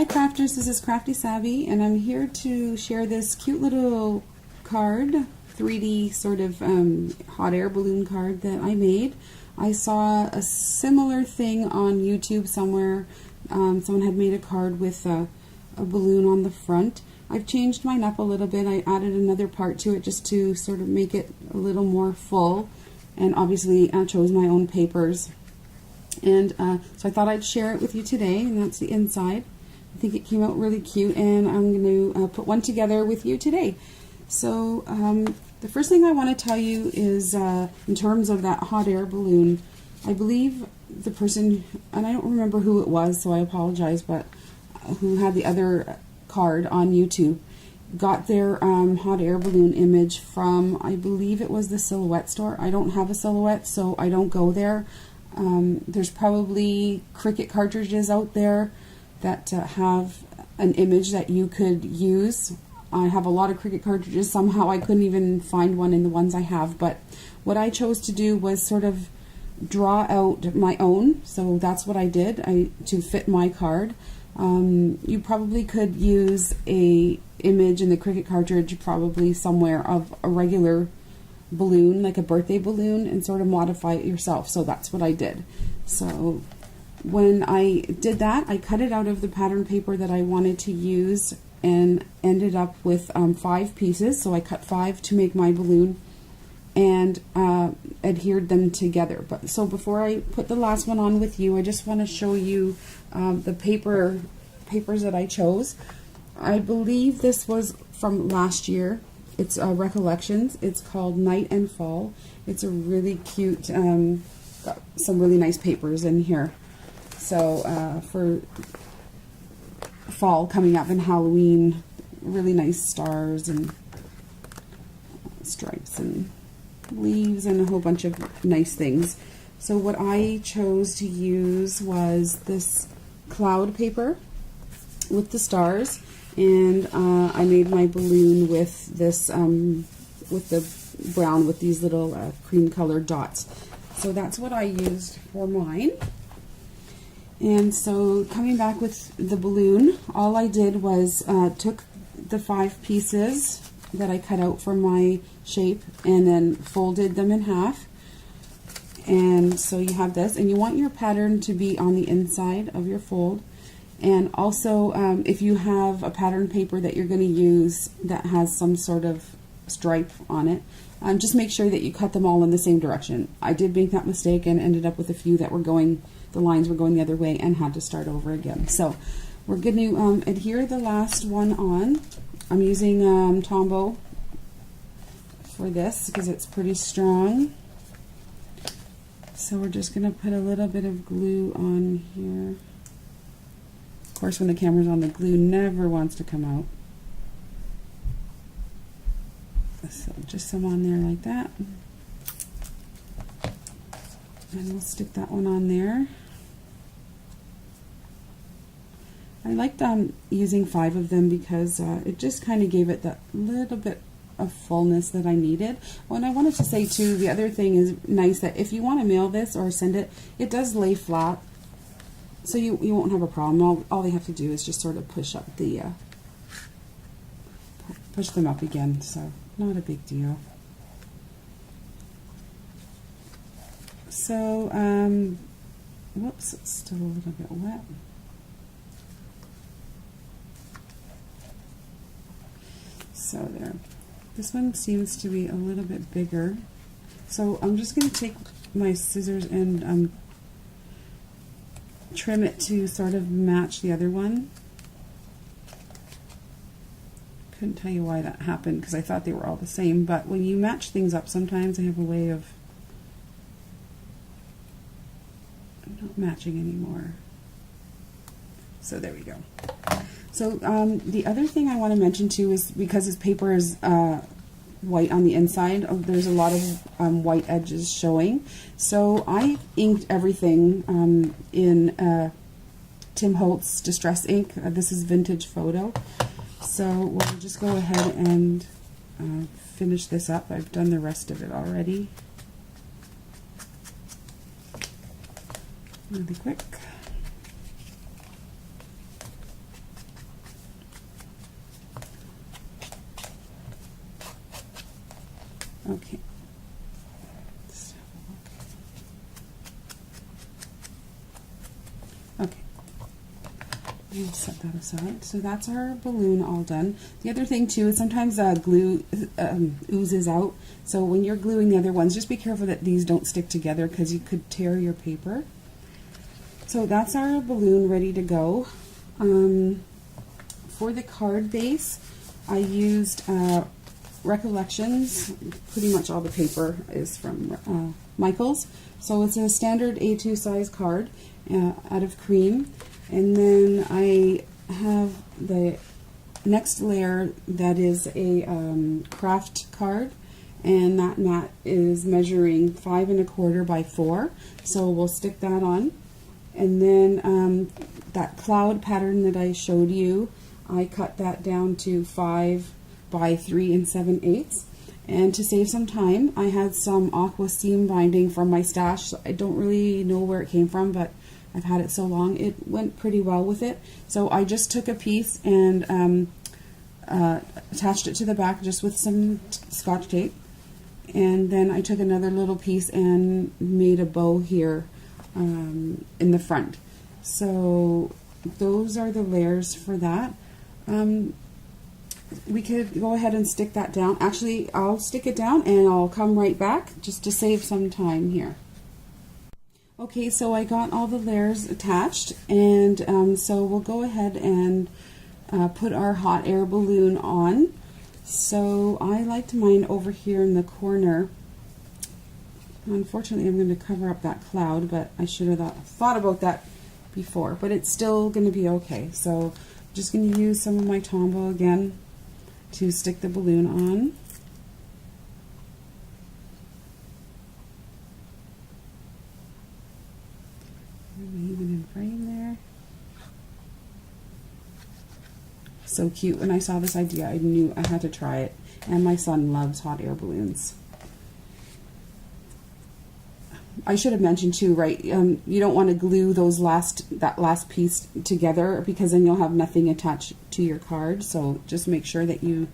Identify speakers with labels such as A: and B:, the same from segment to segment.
A: Hi crafters, this is Crafty Sabby, and I'm here to share this cute little card, 3D sort of hot air balloon card that I made. I saw a similar thing on YouTube somewhere. Someone had made a card with a balloon on the front. I've changed mine up a little bit. I added another part to it just to sort of make it a little more full, and obviously I chose my own papers. And so I thought I'd share it with you today, and that's the inside. I think it came out really cute, and I'm going to put one together with you today. So the first thing I want to tell you is in terms of that hot air balloon, I believe the person, and I don't remember who it was, so I apologize, but who had the other card on YouTube, got their hot air balloon image from, I believe it was the Silhouette store. I don't have a Silhouette, so I don't go there. There's probably Cricut cartridges out there that have an image that you could use. I have a lot of Cricut cartridges. Somehow I couldn't even find one in the ones I have, but what I chose to do was sort of draw out my own, so that's what I did to fit my card. You probably could use a image in the Cricut cartridge probably somewhere of a regular balloon, like a birthday balloon, and sort of modify it yourself. So that's what I did. So when I did that, I cut it out of the pattern paper that I wanted to use and ended up with 5 pieces. So I cut 5 to make my balloon and adhered them together. But so before I put the last one on with you, I just want to show you the papers that I chose. I believe this was from last year. It's Recollections. It's called Night and Fall. It's a really cute, got some really nice papers in here. So for fall coming up and Halloween, really nice stars and stripes and leaves and a whole bunch of nice things. So what I chose to use was this cloud paper with the stars, and I made my balloon with this with the brown with these little cream colored dots. So that's what I used for mine. And so coming back with the balloon, all I did was took the 5 pieces that I cut out for my shape and then folded them in half. And so you have this, and you want your pattern to be on the inside of your fold. And also if you have a pattern paper that you're going to use that has some sort of stripe on it, just make sure that you cut them all in the same direction. I did make that mistake and ended up with a few that were going, the lines were going the other way and had to start over again. So we're going to adhere the last one on. I'm using Tombow for this because it's pretty strong. So we're just going to put a little bit of glue on here. Of course, when the camera's on, the glue never wants to come out. So just some on there like that. And we'll stick that one on there. I liked using 5 of them because it just kind of gave it that little bit of fullness that I needed. Oh, and I wanted to say too, the other thing is nice that if you want to mail this or send it, it does lay flat, so you won't have a problem. All they have to do is just sort of push up the push them up again, so not a big deal. So whoops, it's still a little bit wet. So there. This one seems to be a little bit bigger. So I'm just going to take my scissors and trim it to sort of match the other one. Couldn't tell you why that happened because I thought they were all the same, but when you match things up, sometimes they have a way of not matching anymore. So there we go. So the other thing I want to mention too is because this paper is white on the inside, there's a lot of white edges showing. So I inked everything in Tim Holtz Distress ink. This is Vintage Photo. So we'll just go ahead and finish this up. I've done the rest of it already. Really quick. I'll set that aside. So that's our balloon all done. The other thing too is sometimes glue oozes out. So when you're gluing the other ones, just be careful that these don't stick together because you could tear your paper. So that's our balloon ready to go. For the card base, I used Recollections. Pretty much all the paper is from Michaels. So it's a standard A2 size card out of cream. And then I have the next layer that is a craft card, and that mat is measuring 5 1/4 by 4. So we'll stick that on. And then that cloud pattern that I showed you, I cut that down to 5 by 3 7/8. And to save some time, I had some aqua seam binding from my stash. I don't really know where it came from, but I've had it so long, it went pretty well with it. So I just took a piece and attached it to the back just with some Scotch tape. And then I took another little piece and made a bow here in the front. So those are the layers for that. We could go ahead and stick that down. Actually, I'll stick it down and I'll come right back just to save some time here. Okay, so I got all the layers attached, and so we'll go ahead and put our hot air balloon on. So I liked mine over here in the corner. Unfortunately, I'm going to cover up that cloud, but I should have thought about that before, but it's still going to be okay. So I'm just going to use some of my Tombow again to stick the balloon on. Even in frame there. So cute. When I saw this idea, I knew I had to try it. And my son loves hot air balloons. I should have mentioned too, right? You don't want to glue that last piece together because then you'll have nothing attached to your card. So just make sure that you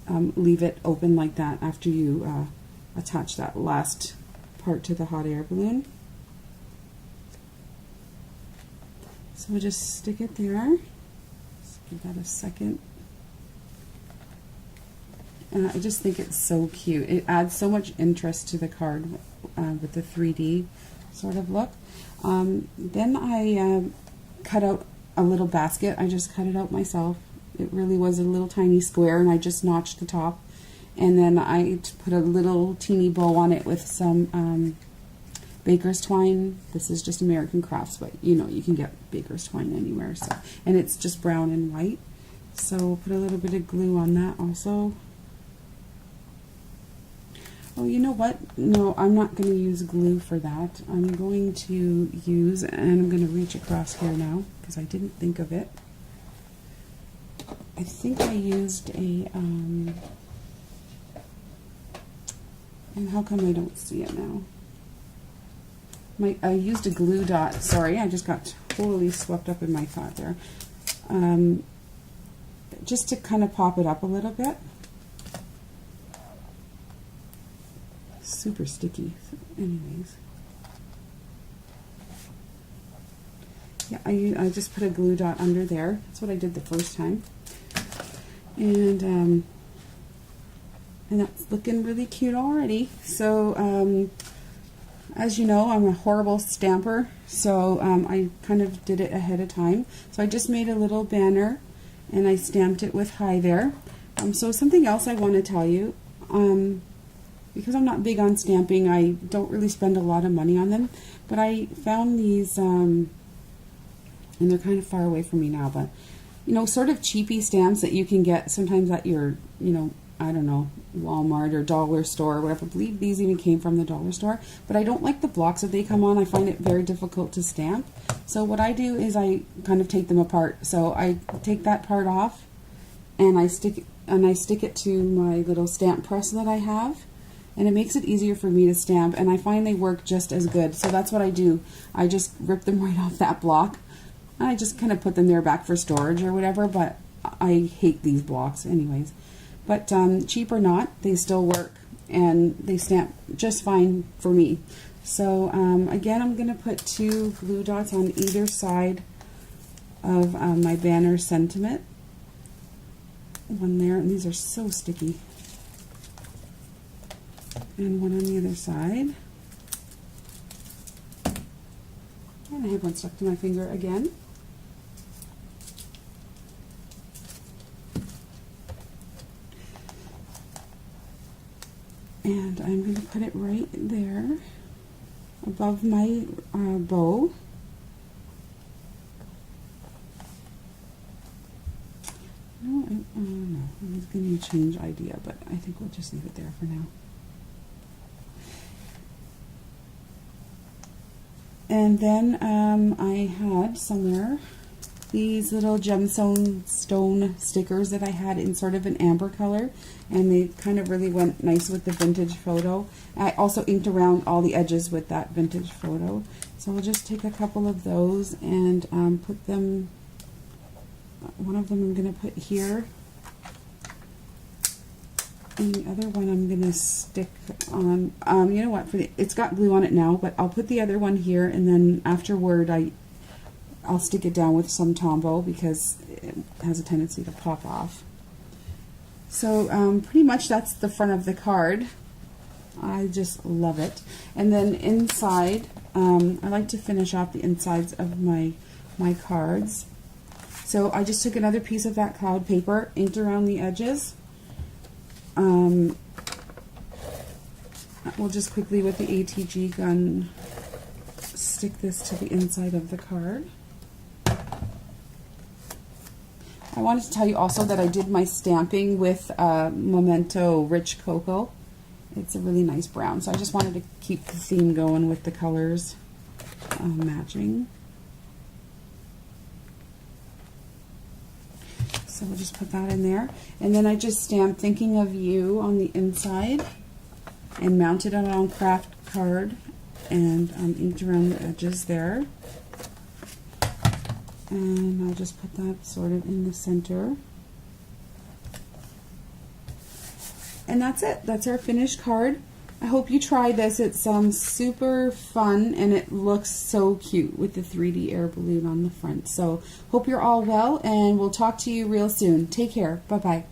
A: leave it open like that after you attach that last part to the hot air balloon. So we'll just stick it there. Just give that a second. I just think it's so cute. It adds so much interest to the card with the 3D sort of look. Then I cut out a little basket. I just cut it out myself. It really was a little tiny square, and I just notched the top. And then I put a little teeny bow on it with some baker's twine. This is just American Crafts, but you know you can get baker's twine anywhere. So, and it's just brown and white. So put a little bit of glue on that also. Oh, you know what? No, I'm not going to use glue for that. I'm going to use, and I'm going to reach across here now because I didn't think of it. I think I used a, and how come I don't see it now? I used a glue dot. Sorry, I just got totally swept up in my thought there. Just to kind of pop it up a little bit. Super sticky. So anyways, yeah, I just put a glue dot under there. That's what I did the first time, and that's looking really cute already. So as you know, I'm a horrible stamper, so I kind of did it ahead of time. So I just made a little banner and I stamped it with hi there. So something else I want to tell you, because I'm not big on stamping, I don't really spend a lot of money on them, but I found these, and they're kind of far away from me now, but you know, sort of cheapy stamps that you can get sometimes at your, you know, I don't know, Walmart or dollar store or whatever. I believe these even came from the dollar store, but I don't like the blocks that they come on. I find it very difficult to stamp. So what I do is I kind of take them apart. So I take that part off and I stick it to my little stamp press that I have, and it makes it easier for me to stamp, and I find they work just as good. So that's what I do. I just rip them right off that block. I just kind of put them there back for storage or whatever, but I hate these blocks anyways. But cheap or not, they still work, and they stamp just fine for me. So again, I'm going to put 2 glue dots on either side of my banner sentiment. One there, and these are so sticky. And one on the other side. And I have one stuck to my finger again. And I'm going to put it right there above my bow. No, I'm going to change idea, but I think we'll just leave it there for now. And then I had somewhere these little gemstone stickers that I had in sort of an amber color, and they kind of really went nice with the vintage photo. I also inked around all the edges with that vintage photo. So we'll just take a couple of those and put them, one of them I'm going to put here, and the other one I'm going to stick on, you know what, it's got glue on it now, but I'll put the other one here, and then afterward I'll stick it down with some Tombow because it has a tendency to pop off. So pretty much that's the front of the card. I just love it. And then inside, I like to finish off the insides of my cards. So I just took another piece of that cloud paper, inked around the edges. We'll just quickly with the ATG gun stick this to the inside of the card. I wanted to tell you also that I did my stamping with Memento Rich Cocoa. It's a really nice brown, so I just wanted to keep the theme going with the colors matching. So we'll just put that in there. And then I just stamped Thinking of You on the inside and mounted it on craft card and inked around the edges there. And I'll just put that sort of in the center. And that's it. That's our finished card. I hope you try this. It's super fun, and it looks so cute with the 3D air balloon on the front. So hope you're all well, and we'll talk to you real soon. Take care. Bye-bye.